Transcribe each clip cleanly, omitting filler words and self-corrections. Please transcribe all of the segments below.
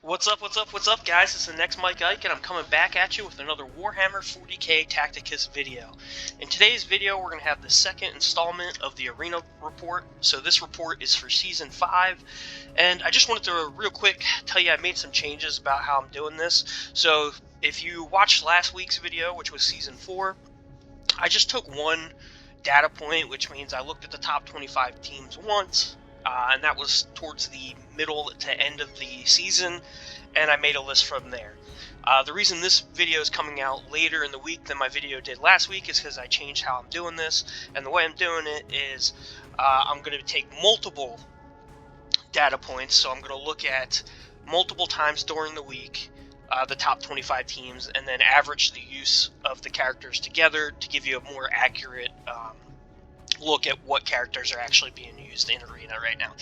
What's up, guys? It's the next Mike Ike, and I'm coming back at you with another Warhammer 40k Tacticus video. In today's video, we're going to have the second installment of the Arena Report. So this report is for Season 5, and I just wanted to real quick tell you I made some changes about how I'm doing this. So if you watched last week's video, which was Season 4, I just took one data point, which means I looked at the top 25 teams once, and that was towards the middle to end of the season, and I made a list from there. The reason this video is coming out later in the week than my video did last week is because I changed how I'm doing this, and the way I'm doing it is I'm going to take multiple data points, so I'm going to look at multiple times during the week the top 25 teams, and then average the use of the characters together to give you a more accurate look at what characters are actually being used in Arena right now.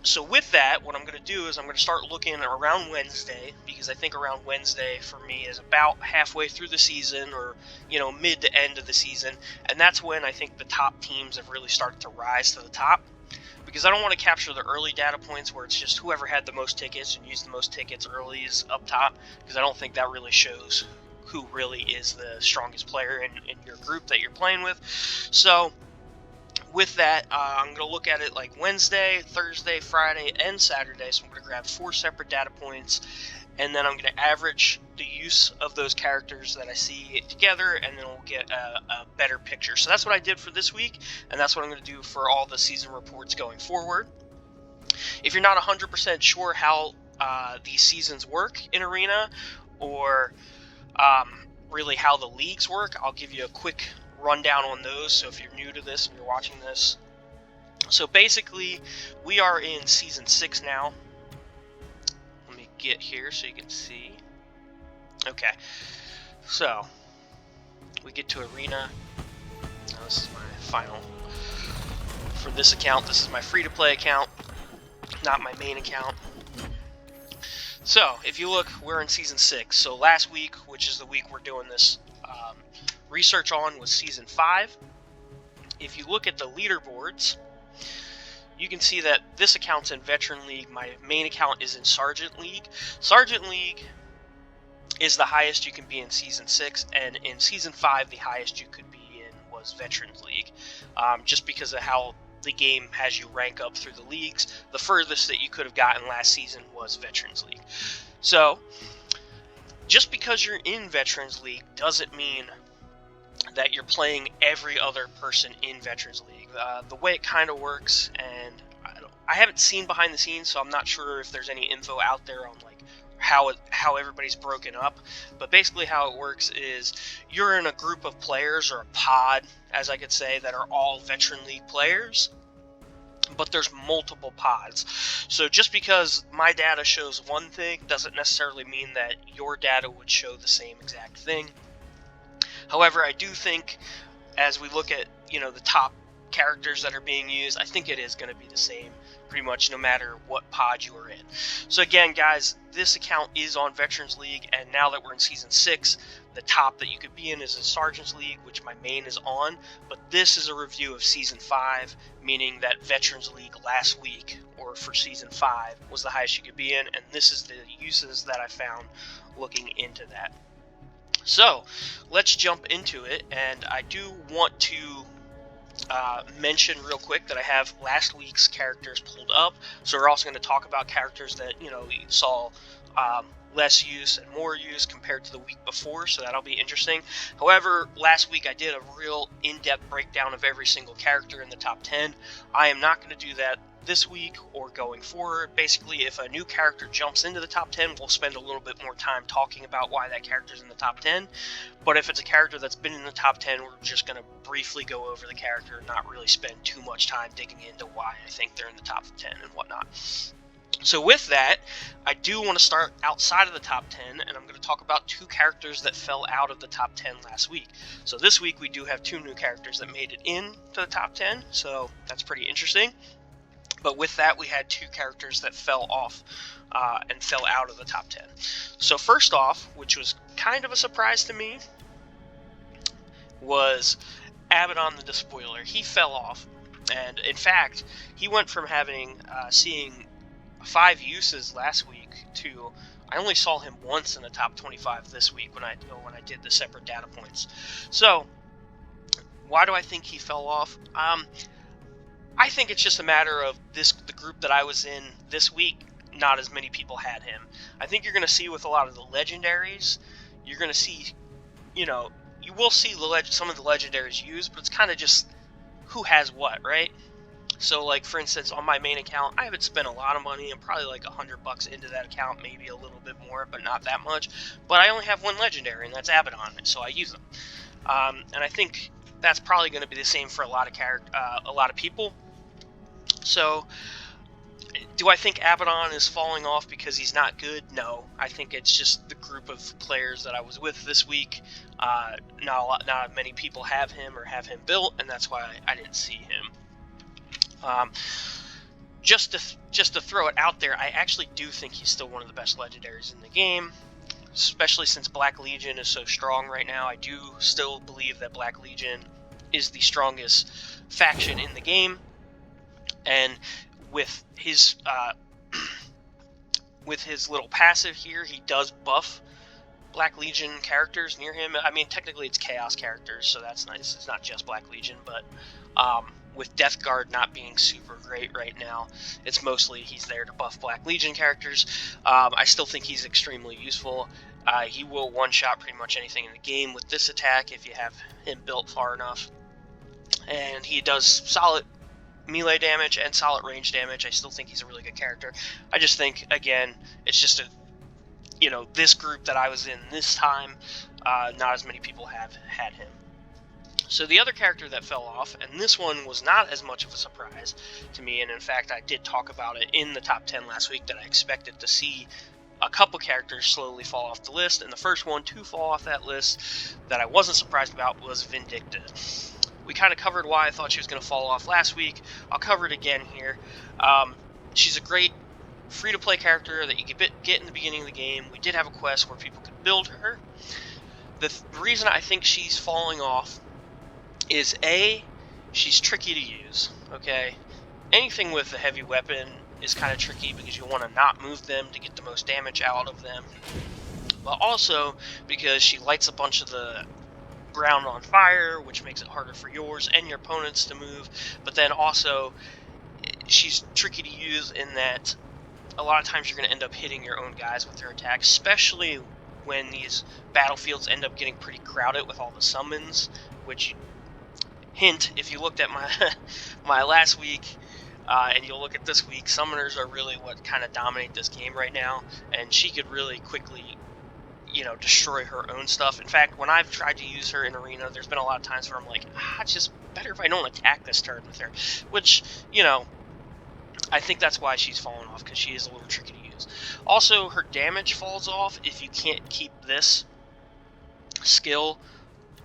So with that, what I'm going to do is I'm going to start looking around Wednesday, because I think around Wednesday for me is about halfway through the season, or mid to end of the season, and that's when I think the top teams have really started to rise to the top. Because I don't want to capture the early data points where it's just whoever had the most tickets and used the most tickets early is up top, because I don't think that really shows who really is the strongest player in your group that you're playing with. So with that, I'm going to look at it like Wednesday, Thursday, Friday, and Saturday. So I'm going to grab 4 separate data points, and then I'm going to average the use of those characters that I see together, and then we'll get a better picture. So that's what I did for this week, and that's what I'm going to do for all the season reports going forward. If you're not 100% sure how these seasons work in Arena, or really how the leagues work, I'll give you a quick rundown on those. So if you're new to this and you're watching this, so basically we are in Season 6 now. Let me get here so you can see. Okay, so we get to Arena. Now this is my final for this account. This is my free-to-play account, not my main account. So if you look, we're in Season 6. So last week, which is the week we're doing this research on, was Season 5. If you look at the leaderboards, you can see that this account's in Veteran League. My main account is in Sergeant League. Sergeant League is the highest you can be in Season 6, and in Season 5, the highest you could be in was Veterans League, just because of how the game has you rank up through the leagues. The furthest that you could have gotten last season was Veterans League. So, just because you're in Veterans League doesn't mean that you're playing every other person in Veterans League. The way it kind of works, and I haven't seen behind the scenes, so I'm not sure if there's any info out there on like how everybody's broken up, but basically how it works is you're in a group of players, or a pod, as I could say, that are all Veteran League players, but there's multiple pods. So just because my data shows one thing doesn't necessarily mean that your data would show the same exact thing. However, I do think as we look at the top characters that are being used, I think it is going to be the same pretty much no matter what pod you are in. So again, guys, this account is on Veterans League, and now that we're in Season 6, the top that you could be in is in Sergeant's League, which my main is on, but this is a review of Season 5, meaning that Veterans League last week, or for Season 5, was the highest you could be in, and this is the uses that I found looking into that. So, let's jump into it, and I do want to mention real quick that I have last week's characters pulled up. So we're also going to talk about characters that you saw less use and more use compared to the week before, so that'll be interesting. However, last week I did a real in-depth breakdown of every single character in the top 10. I am not going to do that this week or going forward. Basically, if a new character jumps into the top 10, we'll spend a little bit more time talking about why that character's in the top 10. But if it's a character that's been in the top 10, we're just going to briefly go over the character and not really spend too much time digging into why I think they're in the top 10 and whatnot. So with that, I do want to start outside of the top 10, and I'm going to talk about 2 characters that fell out of the top 10 last week. So this week we do have 2 new characters that made it into the top 10, so that's pretty interesting. But with that, we had 2 characters that fell off and fell out of the top 10. So first off, which was kind of a surprise to me, was Abaddon the Despoiler. He fell off, and in fact, he went from seeing 5 uses last week to I only saw him once in the top 25 this week when I did the separate data points. So why do I think he fell off? I think it's just a matter of the group that I was in this week. Not as many people had him. I think you're going to see with a lot of the legendaries, you're going to see, you will see some of the legendaries used, but it's kind of just who has what, right? So, like, for instance, on my main account, I haven't spent a lot of money. I'm probably like $100 into that account, maybe a little bit more, but not that much. But I only have one legendary, and that's Abaddon, so I use them. And I think that's probably going to be the same for a lot of people. So, do I think Abaddon is falling off because he's not good? No. I think it's just the group of players that I was with this week. Not many people have him or have him built, and that's why I didn't see him. Just to throw it out there, I actually do think he's still one of the best legendaries in the game, especially since Black Legion is so strong right now. I do still believe that Black Legion is the strongest faction in the game, and with his little passive here, he does buff Black Legion characters near him. I mean, technically it's Chaos characters, so that's nice. It's not just Black Legion, but with Death Guard not being super great right now, it's mostly he's there to buff Black Legion characters. I still think he's extremely useful. He will one-shot pretty much anything in the game with this attack if you have him built far enough. And he does solid melee damage and solid range damage. I still think he's a really good character. I just think, again, it's just this group that I was in this time, not as many people have had him. So the other character that fell off, and this one was not as much of a surprise to me, and in fact I did talk about it in the top 10 last week, that I expected to see a couple characters slowly fall off the list, and the first one to fall off that list that I wasn't surprised about was Vindicta. We kind of covered why I thought she was going to fall off last week. I'll cover it again here. She's a great free-to-play character that you can get in the beginning of the game. We did have a quest where people could build her. The reason I think she's falling off is A, she's tricky to use, okay? Anything with a heavy weapon is kind of tricky because you want to not move them to get the most damage out of them. But also because she lights a bunch of the ground on fire, which makes it harder for yours and your opponents to move. But then also, she's tricky to use in that a lot of times you're going to end up hitting your own guys with their attacks, especially when these battlefields end up getting pretty crowded with all the summons, which, hint, if you looked at my last week, and you'll look at this week, summoners are really what kind of dominate this game right now, and she could really quickly, destroy her own stuff. In fact, when I've tried to use her in Arena, there's been a lot of times where I'm like, it's just better if I don't attack this turn with her, which, I think that's why she's fallen off, because she is a little tricky to use. Also, her damage falls off if you can't keep this skill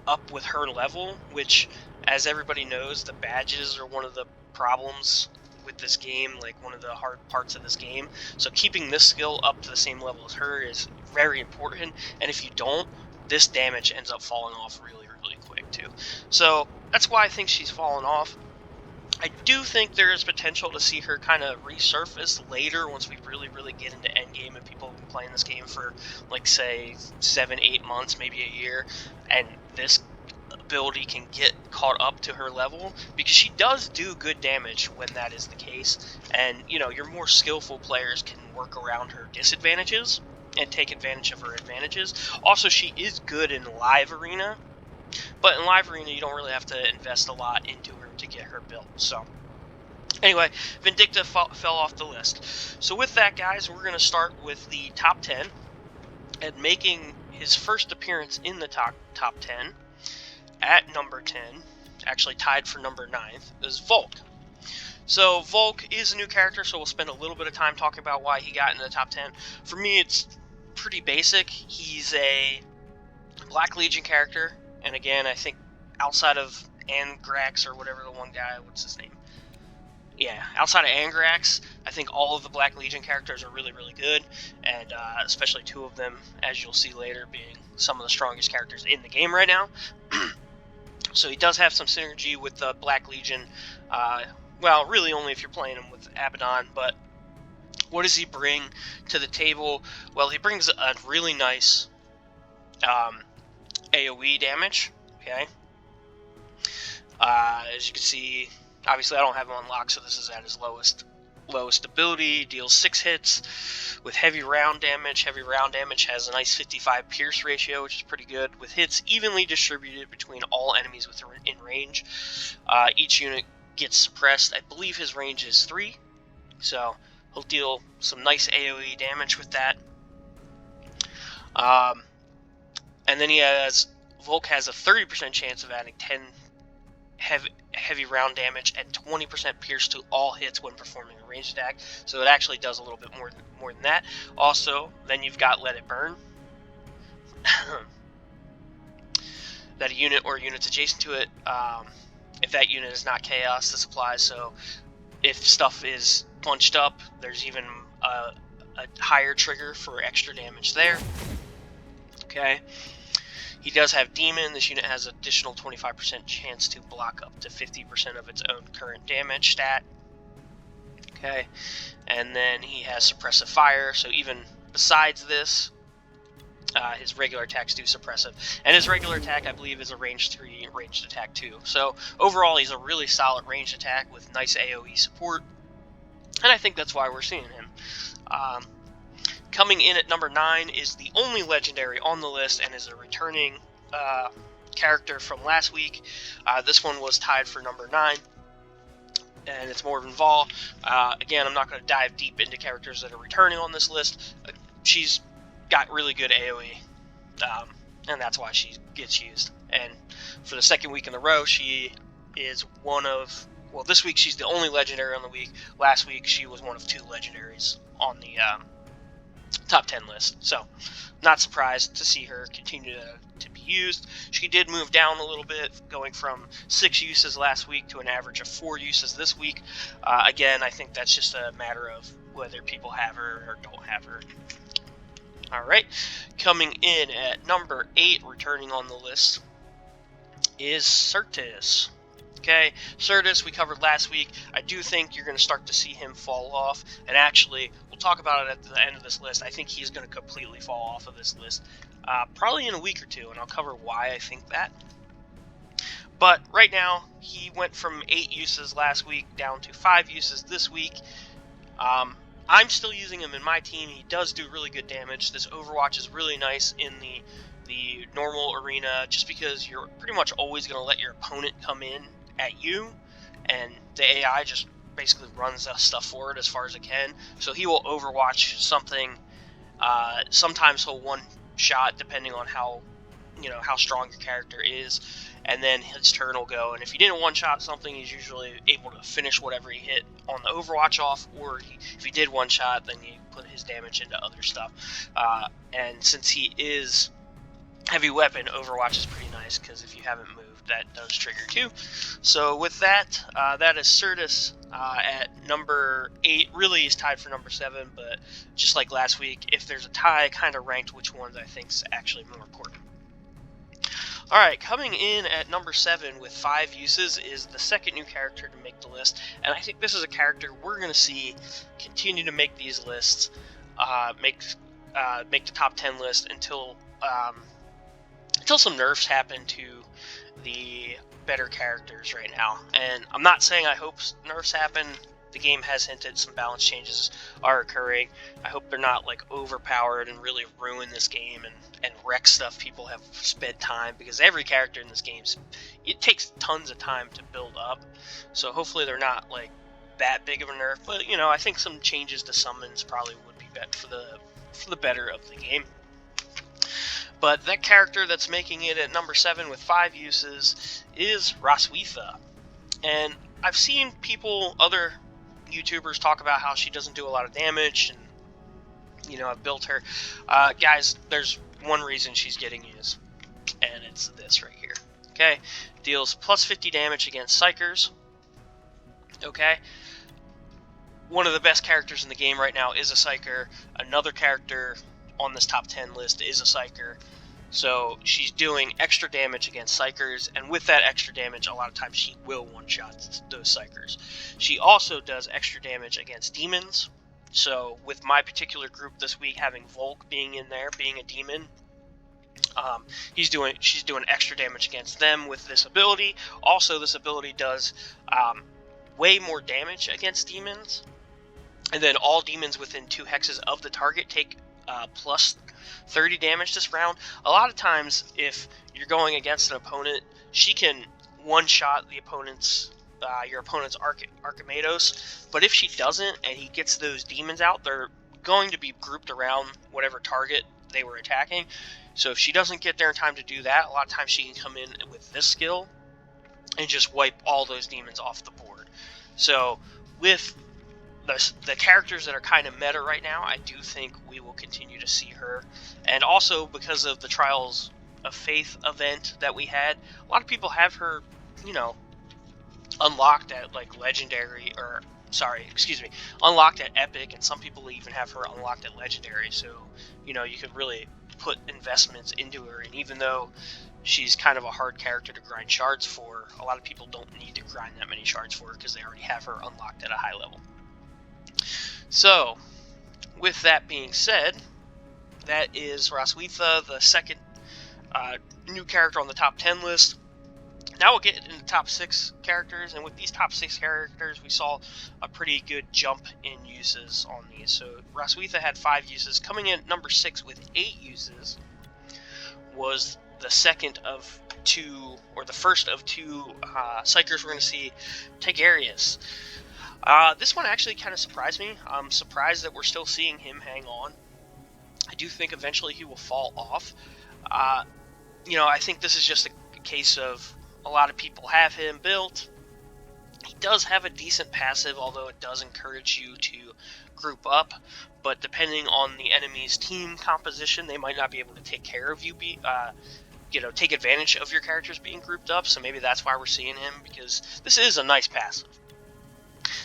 up with her level, which, as everybody knows, the badges are one of the problems with this game, like one of the hard parts of this game. So keeping this skill up to the same level as her is very important, and if you don't, this damage ends up falling off really, really quick too. So that's why I think she's fallen off. I do think there is potential to see her kind of resurface later once we really, really get into endgame and people have been playing this game for, like, say, 7-8 months, maybe a year, and this ability can get caught up to her level, because she does do good damage when that is the case, and, your more skillful players can work around her disadvantages and take advantage of her advantages. Also, she is good in live arena, but in live arena you don't really have to invest a lot into her to get her built. So anyway, Vindicta fell off the list. So with that, guys, we're going to start with the top 10, and making his first appearance in the top 10 at number 10, actually tied for number 9th, is Volk. So Volk is a new character, so we'll spend a little bit of time talking about why he got into the top 10. For me, it's pretty basic. He's a Black Legion character, and again, I think outside of Angrax or whatever the one guy, what's his name? Yeah, outside of Angrax, I think all of the Black Legion characters are really, really good, and especially 2 of them, as you'll see later, being some of the strongest characters in the game right now. So he does have some synergy with the Black Legion, well, really only if you're playing him with Abaddon, but What does he bring to the table? Well, he brings a really nice AoE damage, okay? As you can see, obviously I don't have him unlocked, so this is at his lowest ability. Deals 6 hits with heavy round damage. Heavy round damage has a nice 55 pierce ratio, which is pretty good, with hits evenly distributed between all enemies in range. Each unit gets suppressed. I believe his range is 3, so he'll deal some nice AoE damage with that. And then Volk has a 30% chance of adding 10 heavy round damage and 20% pierce to all hits when performing a ranged attack, so it actually does a little bit more than that. Also, then you've got Let It Burn. That a unit or units adjacent to it, if that unit is not chaos, this applies. So if stuff is bunched up, there's even a higher trigger for extra damage there. Okay. He does have Demon. This unit has additional 25% chance to block up to 50% of its own current damage stat. Okay. And then he has Suppressive Fire, so even besides this, his regular attacks do suppressive. And his regular attack, I believe, is a range 3 ranged attack too. So overall, he's a really solid ranged attack with nice AoE support. And I think that's why we're seeing him. Coming in at number 9 is the only legendary on the list and is a returning character from last week. This one was tied for number 9, and it's Morven Vol. Again, I'm not going to dive deep into characters that are returning on this list. She's got really good AoE, and that's why she gets used. And for the second week in a row, she is one of... Well, this week she's the only legendary on the week. Last week she was one of 2 legendaries on the top 10 list, so not surprised to see her continue to be used. She did move down a little bit, going from 6 uses last week to an average of 4 uses this week. Again, I think that's just a matter of whether people have her or don't have her. Alright, coming in at number 8, returning on the list, is Certus. Okay, Certus we covered last week. I do think you're going to start to see him fall off, and actually, we'll talk about it at the end of this list. I think he's going to completely fall off of this list, probably in a week or 2, and I'll cover why I think that. But right now, he went from 8 uses last week down to 5 uses this week. I'm still using him in my team. He does do really good damage. This Overwatch is really nice in the normal arena, just because you're pretty much always going to let your opponent come in at you, and the AI just basically runs that stuff forward as far as it can. So he will overwatch something. Sometimes he'll one-shot, depending on how strong your character is, and then his turn will go. And if he didn't one-shot something, he's usually able to finish whatever he hit on the Overwatch off, or if he did one-shot, then he put his damage into other stuff. And since he is heavy weapon, Overwatch is pretty nice, because if you haven't moved, that does trigger too. So with that, that is Certus at number 8. Really, he's tied for number 7, but just like last week, if there's a tie, I kind of ranked which ones I think is actually more important. Alright, coming in at number 7 with 5 uses is the second new character to make the list, and I think this is a character we're going to see continue to make these lists, make the top 10 list until some nerfs happen to the better characters right now. And I'm not saying I hope nerfs happen. The game has hinted some balance changes are occurring. I hope they're not like overpowered and really ruin this game and wreck stuff people have spent time, because every character in this game, it takes tons of time to build up. So hopefully they're not like that big of a nerf, but I think some changes to summons probably would be better for the better of the game. But that character that's making it at number 7 with 5 uses is Roswitha. And I've seen other YouTubers talk about how she doesn't do a lot of damage, and I've built her. Guys, there's one reason she's getting used, and it's this right here. Okay, deals plus 50 damage against Psychers. Okay, one of the best characters in the game right now is a Psyker. Another character on this top 10 list is a Psyker. So she's doing extra damage against Psychers, and with that extra damage, a lot of times she will one-shot those Psychers. She also does extra damage against demons, So with my particular group this week having Volk being in there, being a demon, she's doing extra damage against them with this ability. Also, this ability does way more damage against demons, and then all demons within 2 hexes of the target take plus 30 damage this round. A lot of times, if you're going against an opponent, she can one-shot the opponent's your opponent's Archimados, but if she doesn't and he gets those demons out, they're going to be grouped around whatever target they were attacking. So if she doesn't get there in time to do that, a lot of times she can come in with this skill and just wipe all those demons off the board. So with the characters that are kind of meta right now, I do think we will continue to see her. And also because of the Trials of Faith event that we had, a lot of people have her, you know, unlocked at like legendary, or unlocked at epic, and some people even have her unlocked at legendary. So, you know, you could really put investments into her, and even though she's kind of a hard character to grind shards for, a lot of people don't need to grind that many shards for her because they already have her unlocked at a high level. So, with that being said, that is Roswitha, the second new character on the top 10 list. Now we'll get into the top 6 characters, and with these top 6 characters, we saw a pretty good jump in uses on these. So Roswitha had 5 uses. Coming in at number 6 with 8 uses was the second of 2, or the first of 2 Psychers we're going to see, Tigurius. This one actually kind of surprised me. I'm surprised that we're still seeing him hang on. I do think eventually he will fall off. You know, I think this is just a case of a lot of people have him built. He does have a decent passive, although it does encourage you to group up. But depending on the enemy's team composition, they might not be able to take care of you, take advantage of your characters being grouped up. So maybe that's why we're seeing him, because this is a nice passive.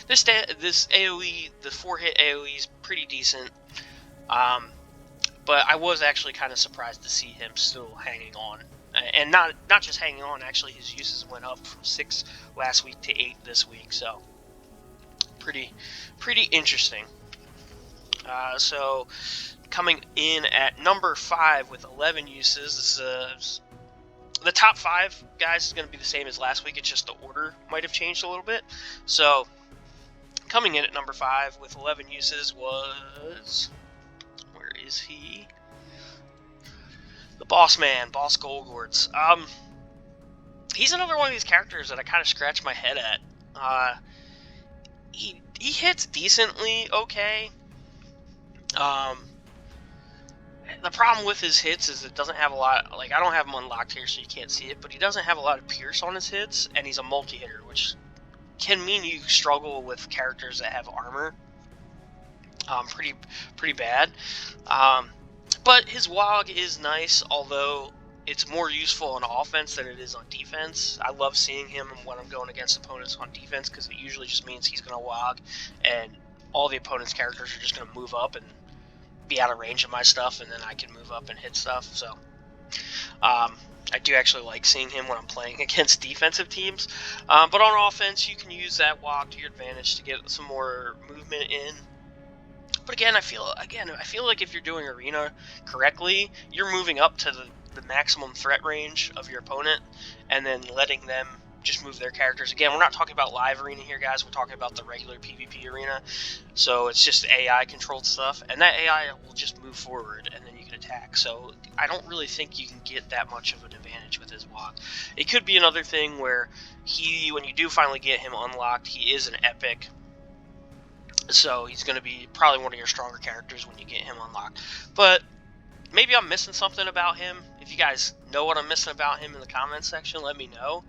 This AoE, the 4-hit AoE is pretty decent. But I was actually kind of surprised to see him still hanging on. And not just hanging on, actually his uses went up from 6 last week to 8 this week, so pretty interesting. So coming in at number 5 with 11 uses, this is the top 5 guys is going to be the same as last week. It's just the order might have changed a little bit. So coming in at number 5 with 11 uses was, where is he? The Boss Man, Boss Goldwarts. He's another one of these characters that I kind of scratch my head at. He hits decently okay. The problem with his hits is it doesn't have a lot, like, I don't have him unlocked here so you can't see it, but he doesn't have a lot of pierce on his hits, and he's a multi-hitter, which can mean you struggle with characters that have armor pretty bad. But his WOG is nice, although it's more useful on offense than it is on defense. I love seeing him when I'm going against opponents on defense, because it usually just means he's going to WOG, and all the opponent's characters are just going to move up and be out of range of my stuff, and then I can move up and hit stuff. So I do actually like seeing him when I'm playing against defensive teams. But on offense, you can use that WOG to your advantage to get some more movement in. But again, I feel like if you're doing arena correctly, you're moving up to the maximum threat range of your opponent, and then letting them just move their characters. Again, we're not talking about live arena here, guys. We're talking about the regular PvP arena. So it's just AI controlled stuff, and that AI will just move forward, and then you can attack. So I don't really think you can get that much of an advantage with his WOG. It could be another thing where when you do finally get him unlocked, he is an epic. So he's going to be probably one of your stronger characters when you get him unlocked. But maybe I'm missing something about him. If you guys know what I'm missing about him in the comments section, let me know.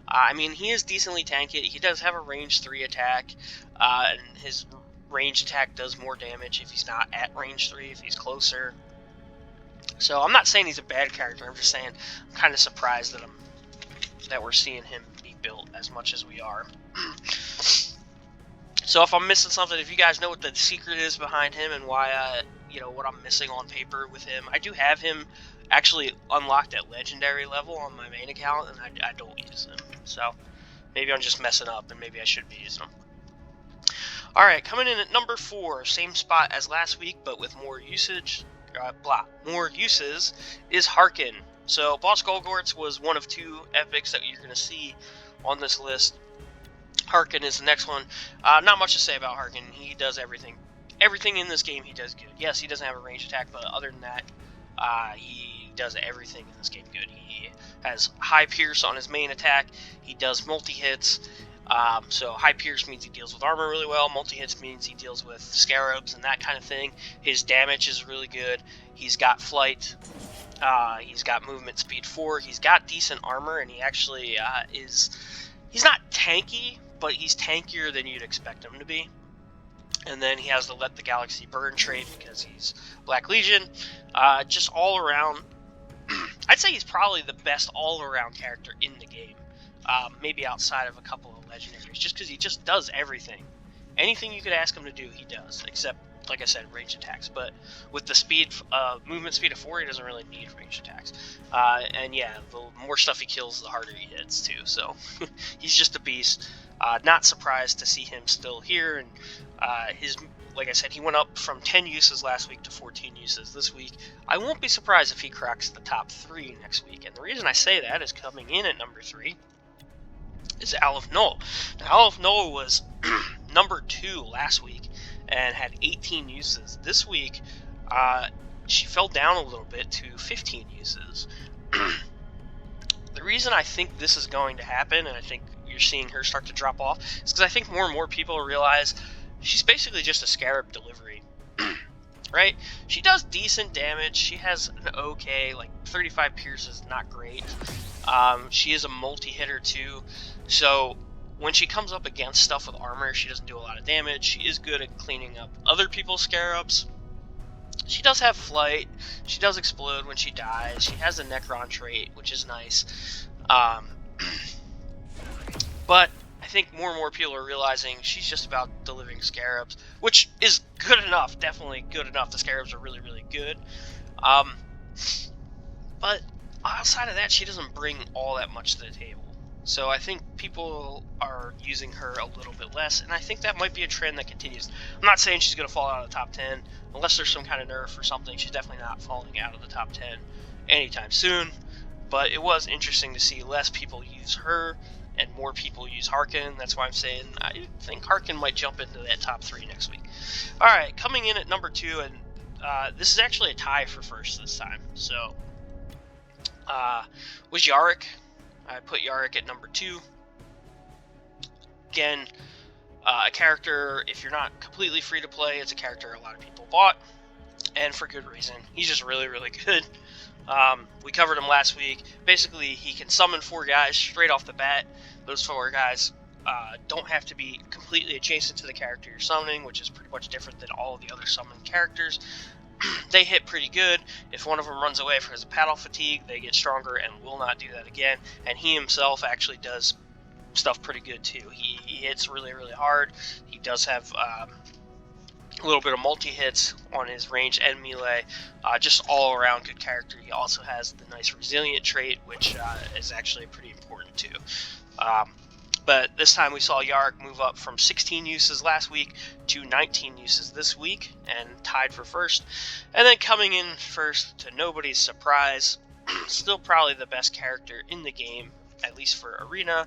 I mean, he is decently tanky. He does have a range 3 attack, and his ranged attack does more damage if he's not at range 3, if he's closer. So I'm not saying he's a bad character. I'm just saying I'm kind of surprised that we're seeing him be built as much as we are. So if I'm missing something, if you guys know what the secret is behind him and why, what I'm missing on paper with him, I do have him actually unlocked at legendary level on my main account, and I don't use him. So maybe I'm just messing up, and maybe I should be using him. Alright, coming in at number 4, same spot as last week, but with more usage, more uses, is Harkin. So, Boss Golgorts was one of 2 epics that you're going to see on this list. Harkin is the next one. Not much to say about Harkin. He does everything. Everything in this game he does good. Yes, he doesn't have a ranged attack, but other than that, he does everything in this game good. He has high pierce on his main attack. He does multi-hits. So high pierce means he deals with armor really well. Multi-hits means he deals with scarabs and that kind of thing. His damage is really good. He's got flight. He's got movement speed 4. He's got decent armor, and he actually he's not tanky, but he's tankier than you'd expect him to be. And then he has the Let the Galaxy Burn trait because he's Black Legion. Just all around, I'd say he's probably the best all-around character in the game. Maybe outside of a couple of legendaries, just because he just does everything. Anything you could ask him to do, he does, except, like I said, ranged attacks. But with the speed, movement speed of 4, he doesn't really need ranged attacks. And yeah, the more stuff he kills, the harder he hits too. So he's just a beast. Not surprised to see him still here. And like I said, he went up from 10 uses last week to 14 uses this week. I won't be surprised if he cracks the top 3 next week. And the reason I say that is coming in at number 3 is Owl of Noel. Now, Owl of Noel was number 2 last week and had 18 uses. This week, she fell down a little bit to 15 uses. The reason I think this is going to happen, and I think you're seeing her start to drop off, is because I think more and more people realize she's basically just a scarab delivery. Right? She does decent damage. She has an okay, like 35 pierce is not great. She is a multi-hitter too, so when she comes up against stuff with armor, she doesn't do a lot of damage. She is good at cleaning up other people's scarabs. She does have flight. She does explode when she dies. She has the Necron trait, which is nice. But I think more and more people are realizing she's just about delivering scarabs, which is good enough, definitely good enough. The scarabs are really, really good. But outside of that, she doesn't bring all that much to the table. So I think people are using her a little bit less, and I think that might be a trend that continues. I'm not saying she's going to fall out of the top 10. Unless there's some kind of nerf or something, she's definitely not falling out of the top 10 anytime soon. But it was interesting to see less people use her and more people use Harkin. That's why I'm saying I think Harkin might jump into that top 3 next week. Alright, coming in at number 2, and this is actually a tie for first this time. So, was Yarick. I put Yarick at number 2. Again, a character, if you're not completely free to play, it's a character a lot of people bought, and for good reason. He's just really, really good. We covered him last week. Basically, he can summon 4 guys straight off the bat. Those 4 guys don't have to be completely adjacent to the character you're summoning, which is pretty much different than all of the other summoned characters. They hit pretty good. If one of them runs away because of paddle fatigue, they get stronger and will not do that again. And he himself actually does stuff pretty good too. He hits really, really hard. He does have a little bit of multi-hits on his range and melee. Just all around good character. He also has the nice resilient trait, which is actually pretty important too. But this time we saw Yarg move up from 16 uses last week to 19 uses this week, and tied for first. And then coming in first, to nobody's surprise, still probably the best character in the game, at least for Arena,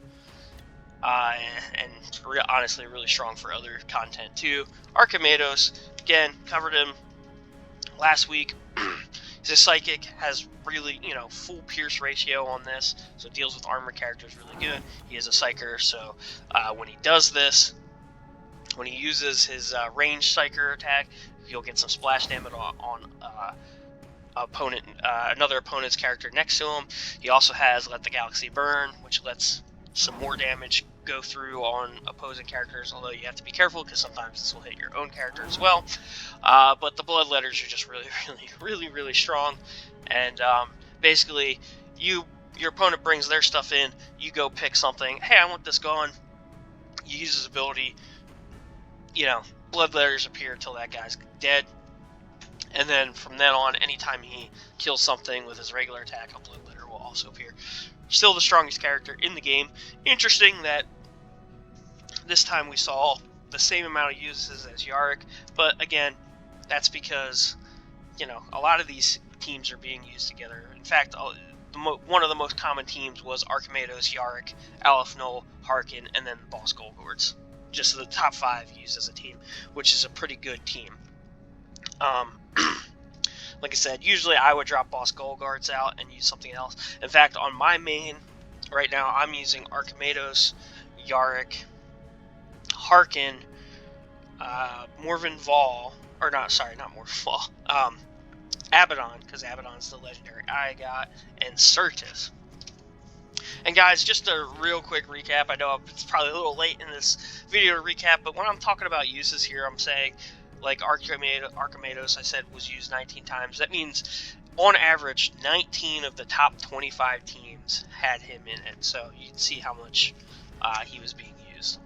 and honestly really strong for other content too. Archimedos, again, covered him last week. He's a psychic, has really, full pierce ratio on this, so deals with armor characters really good. He is a psyker, so when he does this, when he uses his ranged psyker attack, he'll get some splash damage on another opponent's character next to him. He also has Let the Galaxy Burn, which lets some more damage go through on opposing characters, although you have to be careful because sometimes this will hit your own character as well. But the bloodletters are just really strong, and basically your opponent brings their stuff in, you go pick something, hey, I want this gone, you use his ability, bloodletters appear until that guy's dead, and then from then on, anytime he kills something with his regular attack, a bloodletter will also appear. Still the strongest character in the game. Interesting that this time we saw the same amount of uses as Yarick, but again, that's because, you know, a lot of these teams are being used together. In fact, one of the most common teams was Archimedos, Yarick, Aleph Null, Harkin, and then Boss Golgords. Just the top 5 used as a team, which is a pretty good team. Like I said, usually I would drop Boss Golgords out and use something else. In fact, on my main, right now, I'm using Archimedos, Yarick, Harkin, Morven Vol, or not, sorry, not Morven Vol, Abaddon, because Abaddon's the legendary I got, and Certus. And guys, just a real quick recap. I know it's probably a little late in this video to recap, but when I'm talking about uses here, I'm saying, like Archimedos, I said, was used 19 times. That means, on average, 19 of the top 25 teams had him in it. So you can see how much he was being used.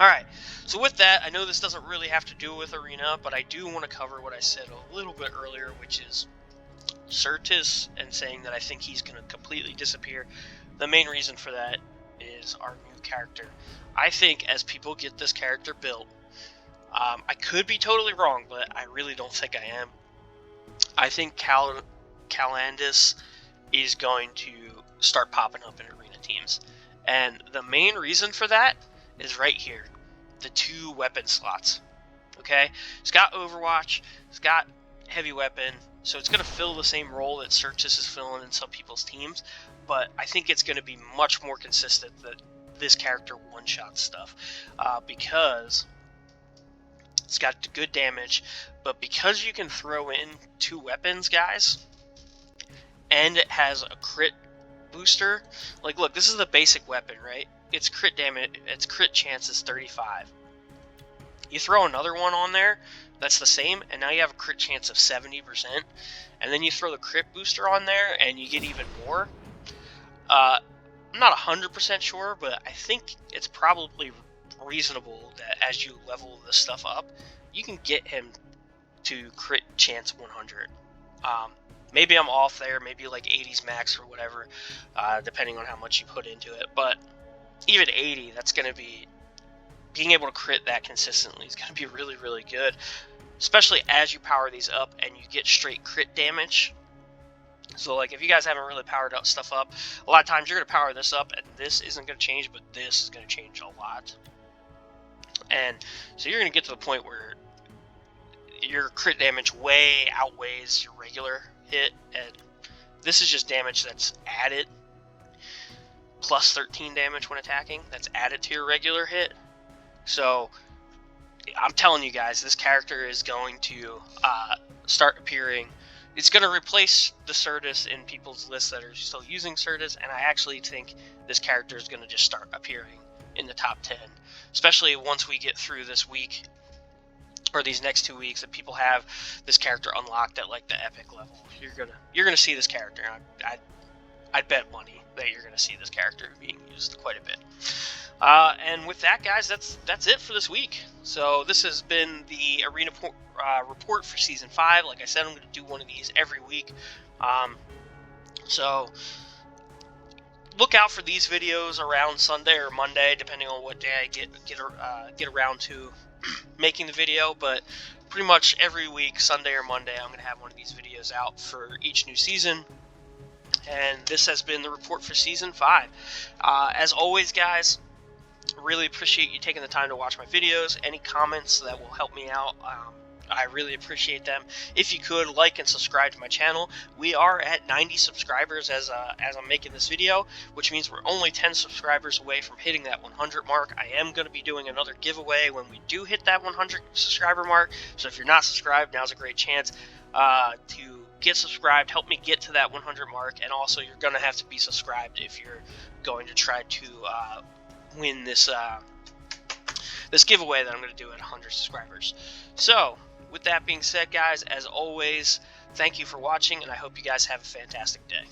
Alright, so with that, I know this doesn't really have to do with Arena, but I do want to cover what I said a little bit earlier, which is Certus, and saying that I think he's going to completely disappear. The main reason for that is our new character. I think as people get this character built, I could be totally wrong, but I really don't think I am. I think Calandis is going to start popping up in Arena teams. And the main reason for that is right here. The 2 weapon slots. Okay? It's got Overwatch, it's got Heavy Weapon, so it's going to fill the same role that Certus is filling in some people's teams, but I think it's going to be much more consistent that this character one-shot stuff, because it's got good damage, but because you can throw in 2 weapons, guys, and it has a crit booster, like look, this is the basic weapon, right? Its crit damage, its crit chance is 35. You throw another one on there that's the same, and now you have a crit chance of 70%, and then you throw the crit booster on there and you get even more. I'm not 100% sure, but I think it's probably reasonable that as you level this stuff up, you can get him to crit chance 100. Maybe I'm off there, maybe like 80s max or whatever, depending on how much you put into it, but even 80, that's going to be, being able to crit that consistently is going to be really, really good, especially as you power these up and you get straight crit damage. So like if you guys haven't really powered up stuff up, a lot of times you're going to power this up and this isn't going to change, but this is going to change a lot. And so you're going to get to the point where your crit damage way outweighs your regular hit, and this is just damage that's added, plus 13 damage when attacking, that's added to your regular hit. So I'm telling you guys, this character is going to start appearing. It's going to replace the Certus in people's lists that are still using Certus, and I actually think this character is going to just start appearing in the top 10, especially once we get through this week, or these next 2 weeks, that people have this character unlocked at like the epic level. You're gonna see this character. I'd bet money that you're gonna see this character being used quite a bit. And with that, guys, that's it for this week. So this has been the Arena report for Season 5. Like I said, I'm going to do one of these every week. So look out for these videos around Sunday or Monday, depending on what day I get around to making the video. But pretty much every week, Sunday or Monday, I'm going to have one of these videos out for each new season. And this has been the report for Season 5. As always, guys, really appreciate you taking the time to watch my videos. Any comments that will help me out, I really appreciate them. If you could, like and subscribe to my channel. We are at 90 subscribers as I'm making this video, which means we're only 10 subscribers away from hitting that 100 mark. I am going to be doing another giveaway when we do hit that 100 subscriber mark, so if you're not subscribed, now's a great chance to get subscribed, help me get to that 100 mark, and also you're going to have to be subscribed if you're going to try to win this this giveaway that I'm going to do at 100 subscribers. So, with that being said, guys, as always, thank you for watching, and I hope you guys have a fantastic day.